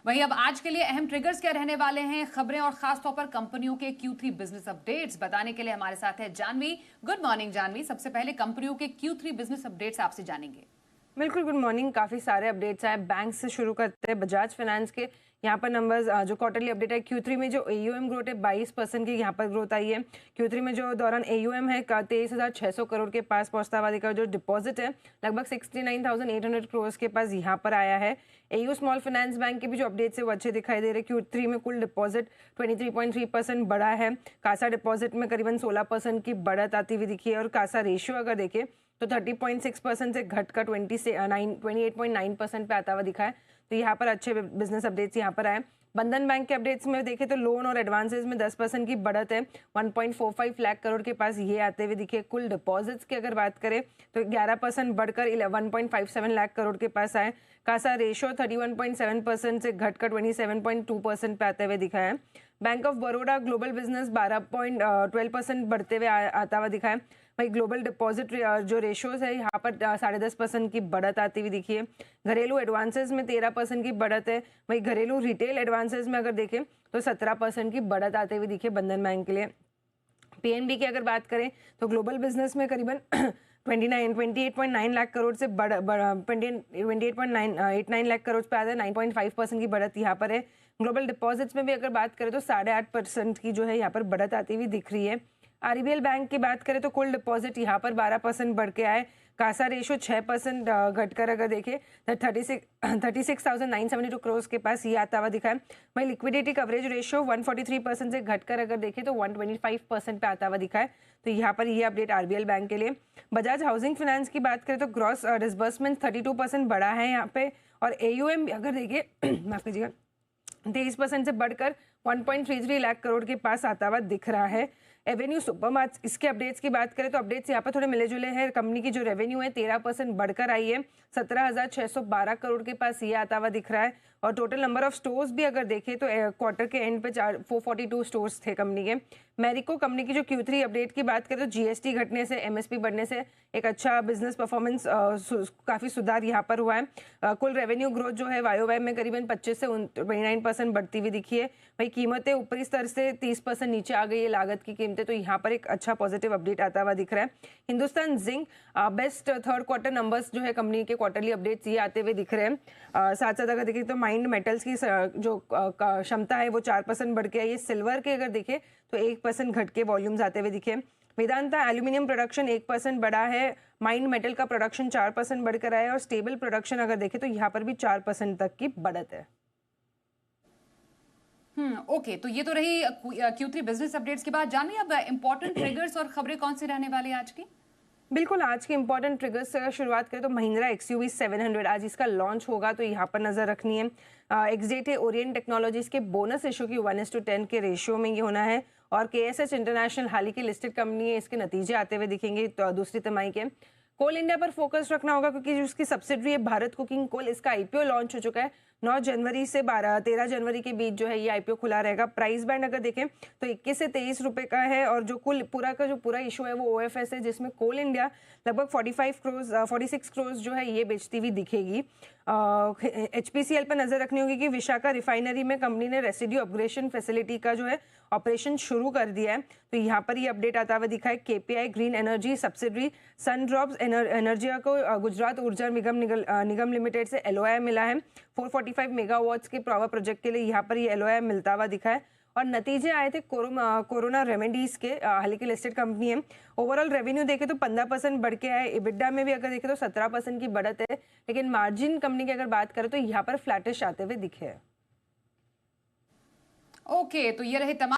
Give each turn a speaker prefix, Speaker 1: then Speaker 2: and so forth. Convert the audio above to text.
Speaker 1: वहीं अब आज के लिए अहम ट्रिगर्स क्या रहने वाले हैं, खबरें और खास तौर पर कंपनियों के Q3 बिजनेस अपडेट्स बताने के लिए हमारे साथ है जानवी। गुड मॉर्निंग जानवी, सबसे पहले कंपनियों के Q3 बिजनेस अपडेट्स आपसे जानेंगे।
Speaker 2: बिल्कुल, गुड मॉर्निंग। काफ़ी सारे अपडेट्स आए। बैंक से शुरू करते हैं, बजाज फाइनेंस के यहाँ पर नंबर्स जो क्वार्टरली अपडेट है। Q3 में जो AUM ग्रोथ है 22% की यहाँ पर ग्रोथ आई है। Q3 में जो दौरान AUM है 23,600 करोड़ के पास पहुँचता हुआ दिखा। जो डिपॉजिट है लगभग 69,800 करोड़ के पास यहाँ पर आया है। AU स्मॉल फाइनेंस बैंक के भी जो अपडेट्स है वो अच्छे दिखाई दे रहे हैं। Q3 में कुल डिपॉजिट 23.3% बढ़ा है। कासा डिपॉजिट में करीबन 16% की बढ़त आती हुई दिखी है और कासा रेशियो अगर देखें तो 30.6% से घटकर 28.9% पे आता हुआ दिखा है। तो यहाँ पर अच्छे बिजनेस अपडेट्स यहाँ पर आए। बंधन बैंक के अपडेट्स में देखें तो लोन और एडवांसेस में 10% की बढ़त है। 1.45 लाख करोड़ के पास ये आते हुए दिखे। कुल डिपॉजिट्स की अगर बात करें तो 11% बढ़कर 1.57 लाख करोड़ के पास आए। कासा रेशो 31.7% से घटकर 27.2% पे आते हुए दिखा है। Bank of Baroda global business 12.12% बढ़ते हुए आता हुआ दिखा है। वही ग्लोबल डिपॉजिट जो रेशियोज है यहाँ पर 10.5% की बढ़त आती हुई दिखी है। घरेलू एडवांसेस में 13% की बढ़त है। वही घरेलू रिटेल एडवांसेस में अगर देखें तो 17% की बढ़त आते हुए दिखी है बंधन बैंक के लिए। PNB की अगर बात करें तो ग्लोबल बिजनेस में करीबन 28.9 लाख करोड़ से 28.89 लाख करोड़ पे आता है। 9.5% की बढ़त यहाँ पर है। ग्लोबल डिपॉजिट्स में भी अगर बात करें तो 8.5% की जो है यहाँ पर बढ़त आती हुई दिख रही है। RBL बैंक की बात करें तो कुल डिपॉजिट यहाँ पर 12% बढ़ के आए। कासा रेशो 6% घटकर अगर देखें तो 36,972 करोड़ के पास ये आता हुआ दिखा है। वही लिक्विडिटी कवरेज रेशो 143% से घटकर अगर देखें तो 125% पे आता हुआ दिखा है। तो यहाँ पर ये अपडेट RBL बैंक के लिए। बजाज हाउसिंग फाइनेंस की बात करें तो ग्रॉस डिसबर्समेंट 32% बढ़ा है यहाँ पे। और AUM अगर देखिए माफ कीजिएगा 23% से बढ़कर 1.33 लाख करोड़ के पास आता हुआ दिख रहा है। एवेन्यू सुपरमार्ट इसके अपडेट्स की बात करें तो अपडेट्स यहाँ पर थोड़े मिले जुले हैं। कंपनी की जो रेवेन्यू है 13% बढ़कर आई है। 17,612 करोड़ के पास ये आता हुआ दिख रहा है। और टोटल नंबर ऑफ स्टोर्स भी अगर देखें तो क्वार्टर के एंड पे 442 स्टोर्स थे कंपनी के। मैरिको कंपनी की जो Q3 अपडेट की बात करें तो GST घटने से MSP बढ़ने से एक अच्छा बिजनेस परफॉर्मेंस काफ़ी सुधार यहाँ पर हुआ है। कुल रेवेन्यू ग्रोथ जो है YOY में करीबन 25 से 29% बढ़ती हुई दिखी है। वही कीमतें ऊपरी स्तर से 30% नीचे आ गई है लागत की कीमतें। तो यहाँ पर एक अच्छा पॉजिटिव अपडेट आता हुआ दिख रहा है। Hindustan zinc best third quarter numbers जो है कंपनी के क्वार्टरली अपडेट्स ये आते हुए दिख रहे हैं। साथ साथ अगर देखें तो माइंड मेटल्स की जो क्षमता है वो 4% बढ़ के आई है। सिल्वर के अगर देखें तो 1% घट के वॉल्यूम्स आते हुए दिखे। वेदांता एल्यूमिनियम प्रोडक्शन 1% बढ़ा है। माइंड मेटल का प्रोडक्शन 4% बढ़कर आया है। और स्टेबल प्रोडक्शन अगर देखें तो यहाँ पर भी 4% तक की बढ़त है।
Speaker 1: ओके, तो ये तो रही Q3 बिजनेस अपडेट्स के बाद। जानिए अब इंपॉर्टेंट ट्रिगर्स और खबरें कौन सी रहने वाली है आज की।
Speaker 2: बिल्कुल, आज के इंपॉर्टेंट ट्रिगर्स से अगर शुरुआत करें तो महिंद्रा XUV 700 आज इसका लॉन्च होगा तो यहाँ पर नजर रखनी है। एक्सडेट है ओरिएंट टेक्नोलॉजीज के बोनस इशू की 1:10 के रेशियो में ये होना है। और KSH इंटरनेशनल हाल ही की लिस्टेड कंपनी है, इसके नतीजे आते हुए दिखेंगे तो दूसरी तिमाही के। कोल इंडिया पर फोकस रखना होगा क्योंकि जो उसकी सब्सिडरी है भारत कुकिंग कोल, इसका IPO लॉन्च हो चुका है। 9 जनवरी से 13 जनवरी के बीच जो है ये IPO खुला रहेगा। प्राइस बैंड अगर देखें तो 21 से 23 रुपए का है। और जो कुल पूरा इशू है वो OFS है, जिसमें कोल इंडिया लगभग 46 करोड़ जो है ये बेचती हुई दिखेगी। HPCL पर नजर रखनी होगी कि विशाखा रिफाइनरी में कंपनी ने रेसिड्यू अपग्रेडेशन फैसिलिटी का जो है ऑपरेशन शुरू कर दिया है। तो यहाँ पर ये अपडेट आता हुआ दिखा है। KPI ग्रीन एनर्जी सब्सिडरी सनड्रॉप्स एनर्जिया को गुजरात ऊर्जा निगम लिमिटेड से LOI मिला है। 445 मेगावाट्स के पावर प्रोजेक्ट के लिए यहाँ पर ये LOI मिलता हुआ दिखा है। और नतीजे आए थे कोरोना रेमेडीज के, हाल की लिस्टेड कंपनी है। ओवरऑल रेवेन्यू देखे तो 15% बढ़ के आए। EBITDA में भी अगर देखें तो 17% की बढ़त है। लेकिन मार्जिन कंपनी की अगर बात करें तो यहाँ पर फ्लैटिश आते हुए दिखे है।
Speaker 1: ओके, तो ये रहे तमाम